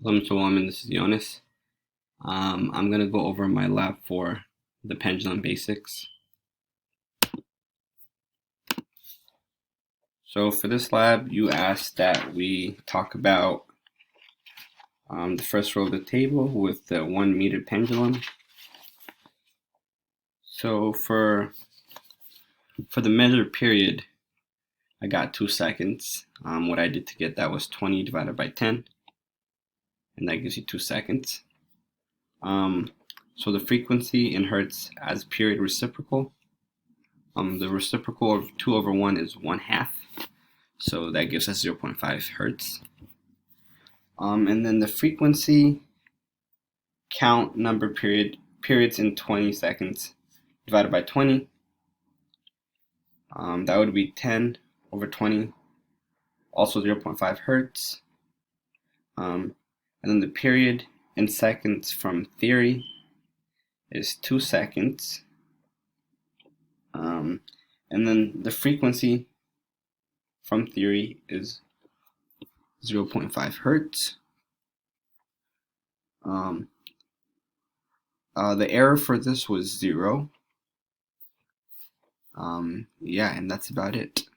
Welcome to Woman. This is Jonas. I'm going to go over my lab for the pendulum basics. So for this lab, you asked that we talk about the first row of the table with the 1 meter pendulum. So for the measured period, I got 2 seconds. What I did to get that was 20 divided by 10, and that gives you 2 seconds. So the frequency in hertz as period reciprocal. The reciprocal of 2 over 1 is 1/2, so that gives us 0.5 hertz. And then the frequency count number periods in 20 seconds divided by 20. That would be 10 over 20, also 0.5 hertz. And then the period in seconds from theory is 2 seconds. And then the frequency from theory is 0.5 hertz. The error for this was 0. Yeah, and that's about it.